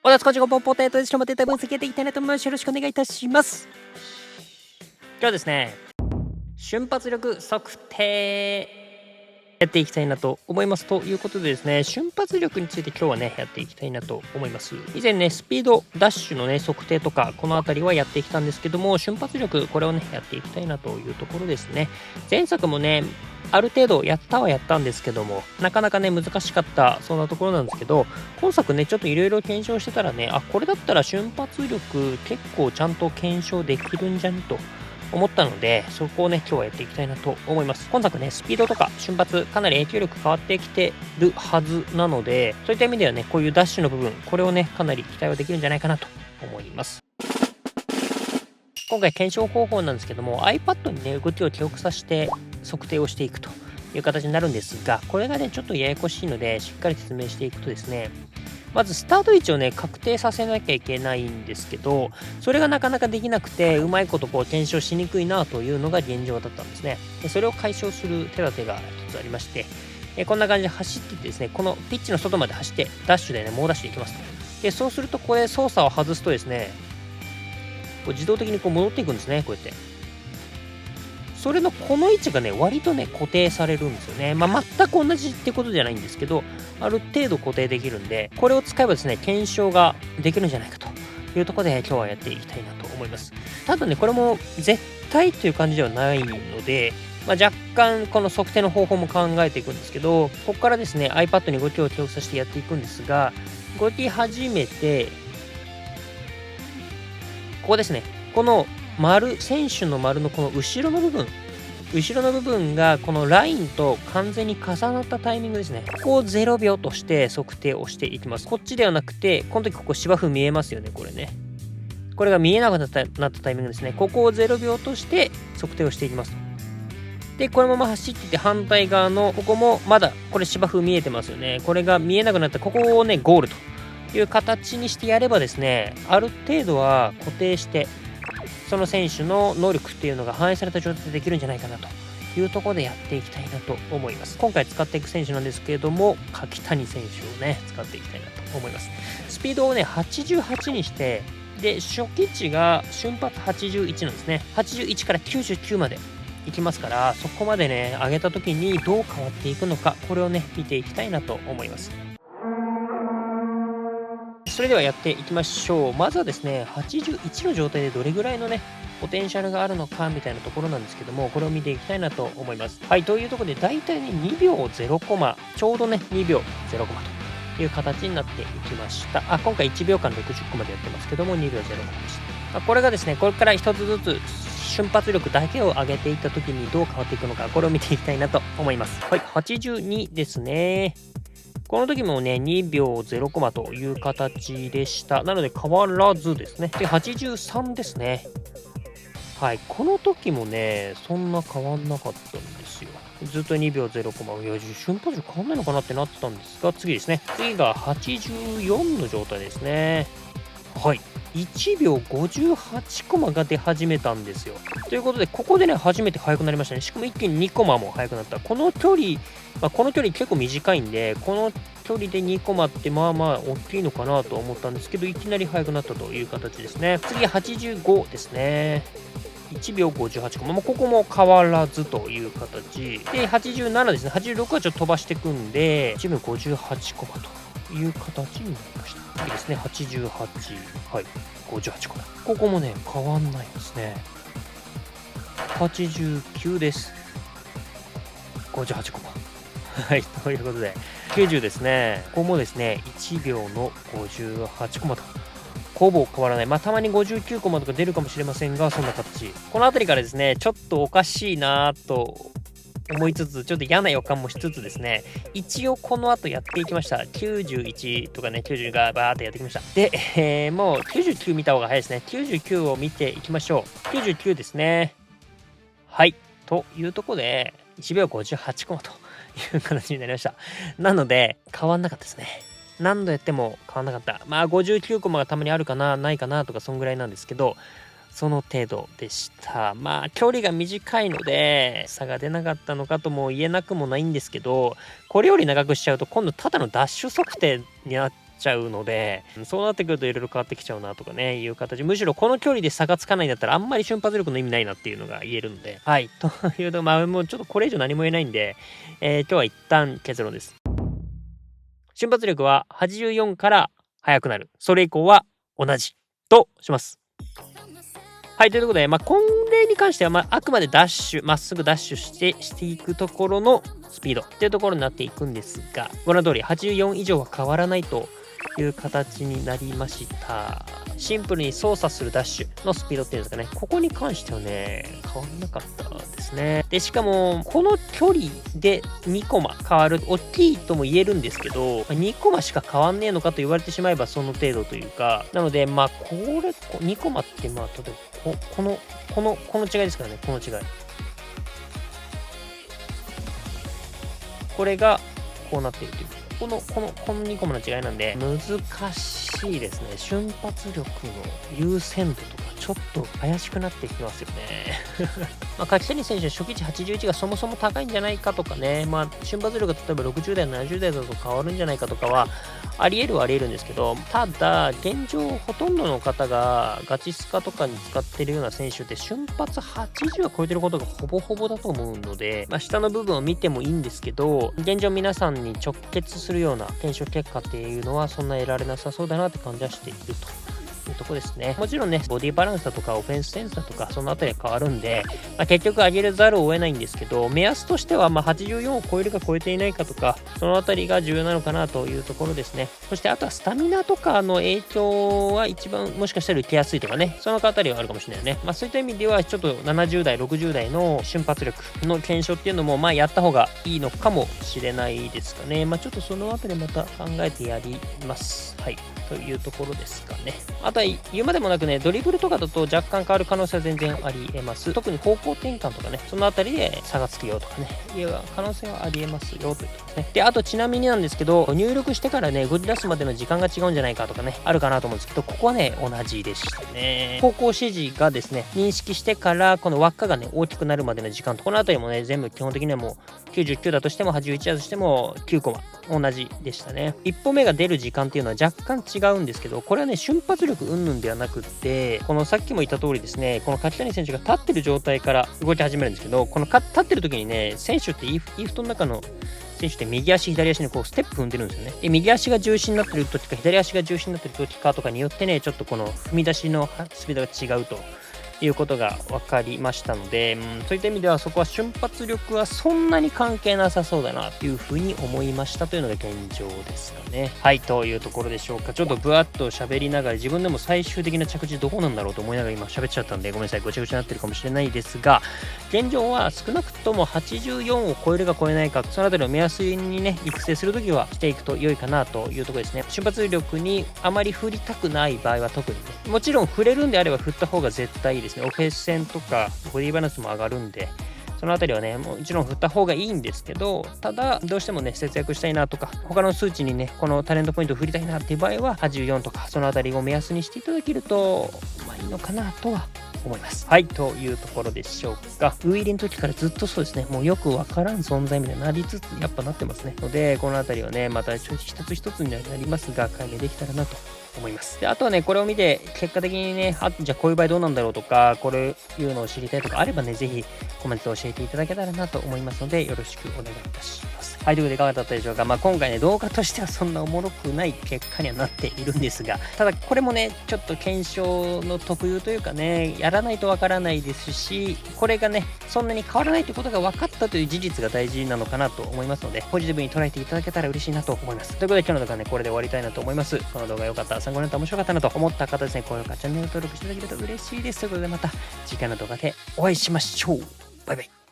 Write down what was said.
おだつこちごポポテトでしょもデータ分析やっていきたいなと思います。よろしくお願いいたします。今日はですね、瞬発力測定やっていきたいなと思います。ということでですね、瞬発力について今日はね、やっていきたいなと思います。以前ね、スピードダッシュのね、測定とか、この辺りはやってきたんですけども、瞬発力、これをね、やっていきたいなというところですね。前作もね、ある程度やったんですけども、なかなかね、難しかった、そんなところなんですけど、今作ね、ちょっといろいろ検証してたらね、これだったら瞬発力結構ちゃんと検証できるんじゃねと思ったので、そこをね、今日はやっていきたいなと思います。今作ね、スピードとか瞬発、かなり影響力変わってきてるはずなので、そういった意味ではね、こういうダッシュの部分、これをね、かなり期待はできるんじゃないかなと思います。今回検証方法なんですけども、 iPad にね、動きを記録させて測定をしていくという形になるんですが、これがね、ちょっとややこしいので、しっかり説明していくとですね、まずスタート位置をね、確定させなきゃいけないんですけど、それがなかなかできなくて、うまいことこう検証しにくいなというのが現状だったんですね。でそれを解消する手立てが一つありまして、こんな感じで走っていってですね、このピッチの外まで走って、ダッシュでね、猛ダッシュでいきますと。で、そうすると、これ操作を外すとですね、こう自動的にこう戻っていくんですね、こうやって。それのこの位置がね、割とね、固定されるんですよね。全く同じってことじゃないんですけど、ある程度固定できるんで、これを使えばですね、検証ができるんじゃないかというところで、今日はやっていきたいなと思います。ただね、これも絶対という感じではないので、若干この測定の方法も考えていくんですけど、ここからですね、iPad に動きを記録させてやっていくんですが、動き始めて、ここですね、この丸、選手の丸のこの後ろの部分がこのラインと完全に重なったタイミングですね。ここを0秒として測定をしていきます。こっちではなくて、この時ここ芝生見えますよね、これね。これが見えなくなったタイミングですね。ここを0秒として測定をしていきますと。で、このまま走っていって反対側の、ここもまだこれ芝生見えてますよね。これが見えなくなった、ここをね、ゴールという形にしてやればですね、ある程度は固定して、その選手の能力っていうのが反映された状態でできるんじゃないかなというところでやっていきたいなと思います。今回使っていく選手なんですけれども、柿谷選手をね、使っていきたいなと思います。スピードをね、88にして、で、初期値が瞬発81なんですね。81から99までいきますから、そこまでね、上げた時にどう変わっていくのか、これをね、見ていきたいなと思います。それではやっていきましょう。まずはですね、81の状態でどれぐらいのね、ポテンシャルがあるのかみたいなところなんですけども、これを見ていきたいなと思います。はい、というところで、大体ね、2秒0コマ、ちょうどね、2秒0コマという形になっていきました。今回1秒間60コマでやってますけども、2秒0コマでした。これがですね、これから一つずつ瞬発力だけを上げていった時にどう変わっていくのか、これを見ていきたいなと思います。はい、82ですね。この時もね、2秒0コマという形でした。なので変わらずですね。で、83ですね。はい。この時もね、そんな変わんなかったんですよ。ずっと2秒0コマ。いや、瞬発力変わんないのかなってなってたんですが、次ですね。次が84の状態ですね。はい。1秒58コマが出始めたんですよ。ということで、ここでね、初めて速くなりましたね。しかも一気に2コマも速くなった。この距離結構短いんで、この距離で2コマってまあまあ大きいのかなと思ったんですけど、いきなり速くなったという形ですね。次、85ですね。1秒58コマ。ここも変わらずという形。で、87ですね。86はちょっと飛ばしていくんで、1秒58コマという形になりました。次ですね、88。はい。58コマ。ここもね、変わんないですね。89です。58コマ。はい、ということで、90ですね。ここもですね、1秒の58コマと。ほぼ変わらない。たまに59コマとか出るかもしれませんが、そんな形。この辺りからですね、ちょっとおかしいなぁと思いつつ、ちょっと嫌な予感もしつつですね、一応この後やっていきました。91とかね、90がバーってやってきました。で、もう99見た方が早いですね。99を見ていきましょう。99ですね。はい。というところで、1秒58コマという形になりました。なので、変わんなかったですね。何度やっても変わんなかった。59コマがたまにあるかな、ないかなとか、そんぐらいなんですけど、その程度でした。距離が短いので、差が出なかったのかとも言えなくもないんですけど、これより長くしちゃうと、今度ただのダッシュ測定になっちゃうので、そうなってくるといろいろ変わってきちゃうなとかね、いう形。むしろこの距離で差がつかないんだったらあんまり瞬発力の意味ないなっていうのが言えるので。はい。というと、まあもうちょっとこれ以上何も言えないんで、今日は一旦結論です。瞬発力は84から速くなる。それ以降は同じとします。はい、ということで、これに関しては、あくまでダッシュ、まっすぐダッシュしていくところのスピードっていうところになっていくんですが、ご覧の通り84以上は変わらないという形になりました。シンプルに操作するダッシュのスピードっていうんですかね、ここに関してはね、変わんなかったですね。で、しかも、この距離で2コマ変わる、大きいとも言えるんですけど、2コマしか変わんねえのかと言われてしまえばその程度というか、なので、これ、2コマって、例えば、この違いですからね、この違い。これが、こうなっているという。この2個もの違いなんで、難しいですね。瞬発力の優先度とか、ちょっと怪しくなってきますよね。柿谷選手の初期値81がそもそも高いんじゃないかとかね、瞬発力が例えば60代、70代だと変わるんじゃないかとかは、あり得るんですけど、ただ、現状、ほとんどの方がガチスカとかに使ってるような選手って瞬発80は超えてることがほぼほぼだと思うので、下の部分を見てもいいんですけど、現状皆さんに直結するような検証結果っていうのはそんな得られなさそうだなって感じはしていると。いうとこですね。もちろんね、ボディバランスだとかオフェンスセンスだとか、そのあたりは変わるんで、結局上げざるを得ないんですけど、目安としては84を超えるか超えていないかとか、そのあたりが重要なのかなというところですね。そしてあとはスタミナとかの影響は一番もしかしたら受けやすいとかね、そのあたりはあるかもしれないね。そういった意味では、ちょっと70代、60代の瞬発力の検証っていうのも、やった方がいいのかもしれないですかね。ちょっとそのあたりまた考えてやります。はい。というところですかね。あとは言うまでもなくね、ドリブルとかだと若干変わる可能性は全然あり得ます。特に方向転換とかね、そのあたりで差がつくよとかね、いう可能性はあり得ますよということですね。で、あとちなみになんですけど、入力してからね、動き出すまでの時間が違うんじゃないかとかね、あるかなと思うんですけど、ここはね、同じでしたね。方向指示がですね、認識してから、この輪っかがね、大きくなるまでの時間と、このあたりもね、全部基本的にはもう99だとしても81だとしても9コマ同じでしたね。一歩目が出る時間っていうのは若干違うんですけど、これはね、瞬発力云々ではなくって、このさっきも言った通りですね、この柿谷選手が立ってる状態から動き始めるんですけど、この立ってる時にね、選手ってイーフトの中の選手って右足、左足にこうステップ踏んでるんですよね。で、右足が重心になってる時か、左足が重心になってる時かとかによってね、ちょっとこの踏み出しのスピードが違うということが分かりましたので、そういった意味ではそこは瞬発力はそんなに関係なさそうだなというふうに思いましたというのが現状ですかね。はい、というところでしょうか。ちょっとぶわっと喋りながら自分でも最終的な着地どこなんだろうと思いながら今喋っちゃったんでごめんなさい、ごちゃごちゃになってるかもしれないですが、現状は少なくとも84を超えるか超えないか、そのあたりを目安にね、育成するときはしていくと良いかなというところですね。瞬発力にあまり振りたくない場合は特にね、もちろん振れるんであれば振った方が絶対いいですね。オフェンス戦とかボディバランスも上がるんで、そのあたりはね、もちろん振った方がいいんですけど、ただ、どうしてもね、節約したいなとか、他の数値にね、このタレントポイントを振りたいなっていう場合は、84とか、そのあたりを目安にしていただけると、いいのかなとは思います。はい、というところでしょうか。ウイイレの時からずっとそうですね、もうよくわからん存在みたいになりつつ、やっぱなってますね。ので、このあたりはね、また一つ一つになりますが、解明できたらなと思います。で、あとはね、これを見て、結果的にね、じゃあこういう場合どうなんだろうとか、これいうのを知りたいとかあればね、ぜひコメント教えていただけたらなと思いますので、よろしくお願いいたします。はい、ということでいかがだったでしょうか。今回ね、動画としてはそんなおもろくない結果にはなっているんですが、ただこれもね、ちょっと検証の特有というかね、やらないとわからないですし、これがね、そんなに変わらないということが分かったという事実が大事なのかなと思いますので、ポジティブに捉えていただけたら嬉しいなと思います。ということで今日の動画はね、これで終わりたいなと思います。この動画良かったら参考になった面白かったなと思った方ですね、高評価、チャンネル登録していただけると嬉しいです。ということでまた次回の動画でお会いしましょう。バイバイ。